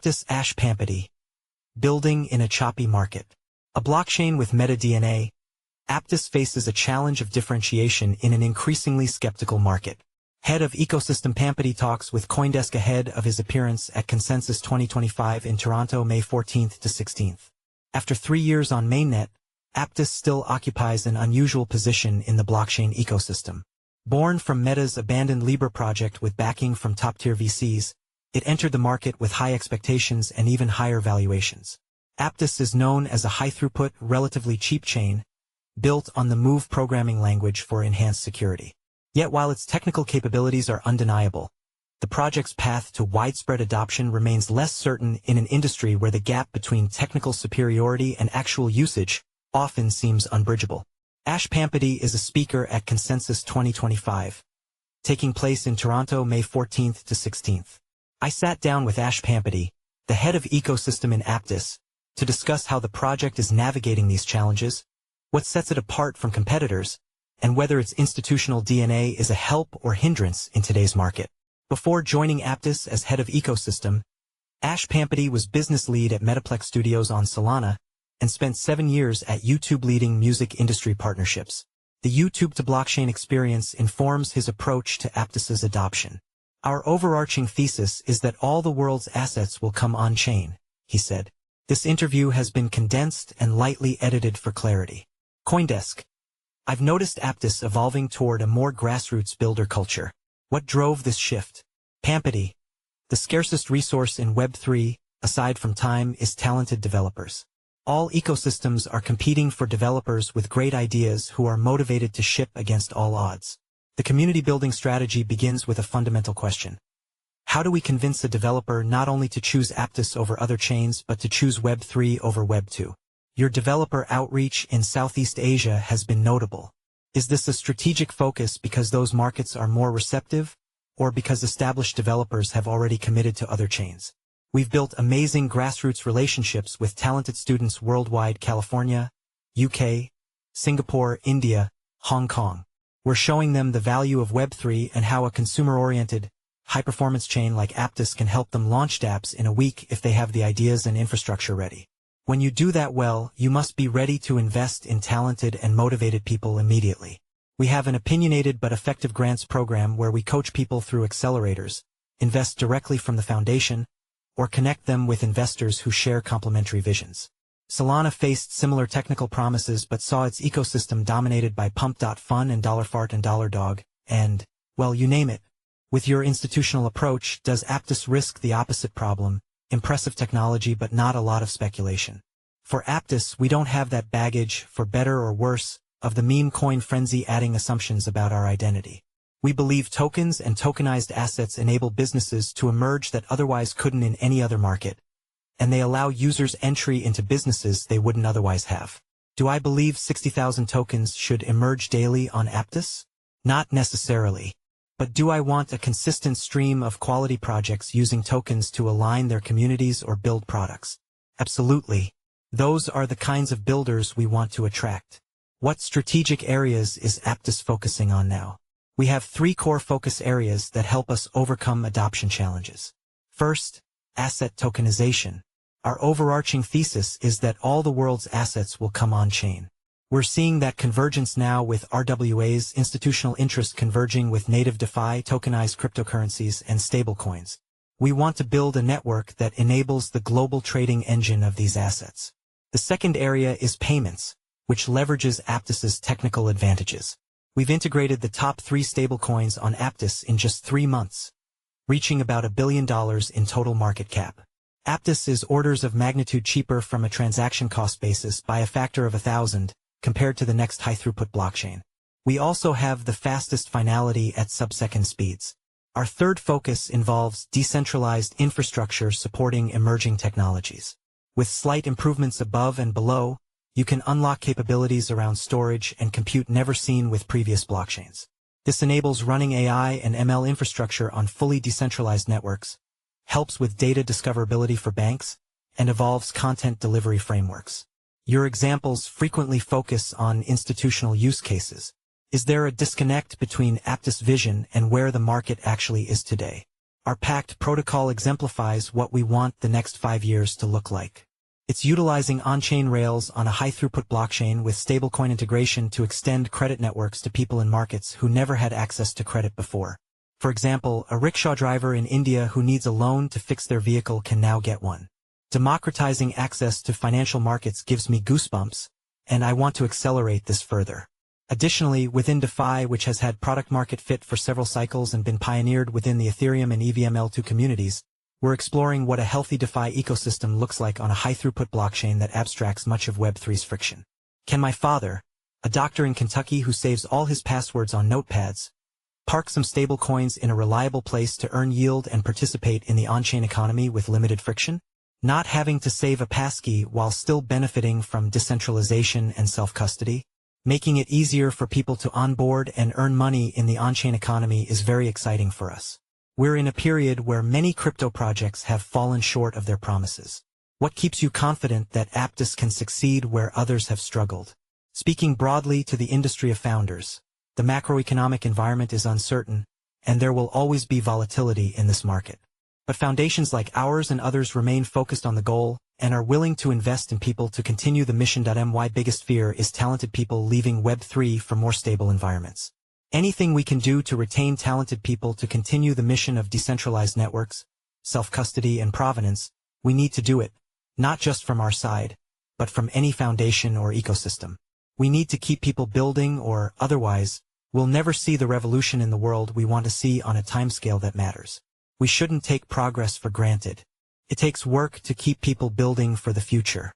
Aptos Pampati. Building in a choppy market. A blockchain with meta-DNA, Aptos faces a challenge of differentiation in an increasingly skeptical market. Head of Ecosystem Pampati talks with CoinDesk ahead of his appearance at Consensus 2025 in Toronto May 14th to 16th. After 3 years on mainnet, Aptos still occupies an unusual position in the blockchain ecosystem. Born from Meta's abandoned Libra project with backing from top-tier VCs, it entered the market with high expectations and even higher valuations. Aptos is known as a high-throughput, relatively cheap chain, built on the Move programming language for enhanced security. Yet while its technical capabilities are undeniable, the project's path to widespread adoption remains less certain in an industry where the gap between technical superiority and actual usage often seems unbridgeable. Pampati is a speaker at Consensus 2025, taking place in Toronto May 14th to 16th. I sat down with Pampati, the head of ecosystem in Aptos, to discuss how the project is navigating these challenges, what sets it apart from competitors, and whether its institutional DNA is a help or hindrance in today's market. Before joining Aptos as head of ecosystem, Pampati was business lead at Metaplex Studios on Solana and spent 7 years at YouTube leading music industry partnerships. The YouTube to blockchain experience informs his approach to Aptos's adoption. Our overarching thesis is that all the world's assets will come on-chain, he said. This interview has been condensed and lightly edited for clarity. CoinDesk. I've noticed Aptos evolving toward a more grassroots builder culture. What drove this shift? Pampati. The scarcest resource in Web3, aside from time, is talented developers. All ecosystems are competing for developers with great ideas who are motivated to ship against all odds. The community building strategy begins with a fundamental question. How do we convince a developer not only to choose Aptos over other chains but to choose Web3 over Web2? Your developer outreach in Southeast Asia has been notable. Is this a strategic focus because those markets are more receptive, or because established developers have already committed to other chains? We've built amazing grassroots relationships with talented students worldwide: California, UK, Singapore, India, Hong Kong. We're showing them the value of Web3 and how a consumer-oriented, high-performance chain like Aptos can help them launch dApps in a week if they have the ideas and infrastructure ready. When you do that well, you must be ready to invest in talented and motivated people immediately. We have an opinionated but effective grants program where we coach people through accelerators, invest directly from the foundation, or connect them with investors who share complementary visions. Solana faced similar technical promises but saw its ecosystem dominated by Pump.Fun and $Fart and $Dog, and, well, you name it. With your institutional approach, does Aptos risk the opposite problem? Impressive technology but not a lot of speculation. For Aptos, we don't have that baggage, for better or worse, of the meme coin frenzy adding assumptions about our identity. We believe tokens and tokenized assets enable businesses to emerge that otherwise couldn't in any other market, and they allow users entry into businesses they wouldn't otherwise have. Do I believe 60,000 tokens should emerge daily on Aptos? Not necessarily. But do I want a consistent stream of quality projects using tokens to align their communities or build products? Absolutely. Those are the kinds of builders we want to attract. What strategic areas is Aptos focusing on now? We have 3 core focus areas that help us overcome adoption challenges. First, asset tokenization. Our overarching thesis is that all the world's assets will come on-chain. We're seeing that convergence now with RWA's institutional interest converging with native DeFi, tokenized cryptocurrencies, and stablecoins. We want to build a network that enables the global trading engine of these assets. The second area is payments, which leverages Aptos's technical advantages. We've integrated the top 3 stablecoins on Aptos in just 3 months, reaching about $1 billion in total market cap. Aptos is orders of magnitude cheaper from a transaction cost basis by a factor of 1,000, compared to the next high-throughput blockchain. We also have the fastest finality at sub-second speeds. Our third focus involves decentralized infrastructure supporting emerging technologies. With slight improvements above and below, you can unlock capabilities around storage and compute never seen with previous blockchains. This enables running AI and ML infrastructure on fully decentralized networks, helps with data discoverability for banks, and evolves content delivery frameworks. Your examples frequently focus on institutional use cases. Is there a disconnect between Aptos' vision and where the market actually is today? Our pact protocol exemplifies what we want the next 5 years to look like. It's utilizing on-chain rails on a high-throughput blockchain with stablecoin integration to extend credit networks to people in markets who never had access to credit before. For example, a rickshaw driver in India who needs a loan to fix their vehicle can now get one. Democratizing access to financial markets gives me goosebumps, and I want to accelerate this further. Additionally, within DeFi, which has had product-market fit for several cycles and been pioneered within the Ethereum and EVML2 communities, we're exploring what a healthy DeFi ecosystem looks like on a high-throughput blockchain that abstracts much of Web3's friction. Can my father, a doctor in Kentucky who saves all his passwords on notepads, park some stablecoins in a reliable place to earn yield and participate in the on-chain economy with limited friction? Not having to save a passkey while still benefiting from decentralization and self-custody? Making it easier for people to onboard and earn money in the on-chain economy is very exciting for us. We're in a period where many crypto projects have fallen short of their promises. What keeps you confident that Aptos can succeed where others have struggled? Speaking broadly to the industry of founders, the macroeconomic environment is uncertain, and there will always be volatility in this market. But foundations like ours and others remain focused on the goal and are willing to invest in people to continue the mission. My biggest fear is talented people leaving Web3 for more stable environments. Anything we can do to retain talented people to continue the mission of decentralized networks, self-custody and provenance, we need to do it, not just from our side, but from any foundation or ecosystem. We need to keep people building, or otherwise, we'll never see the revolution in the world we want to see on a timescale that matters. We shouldn't take progress for granted. It takes work to keep people building for the future.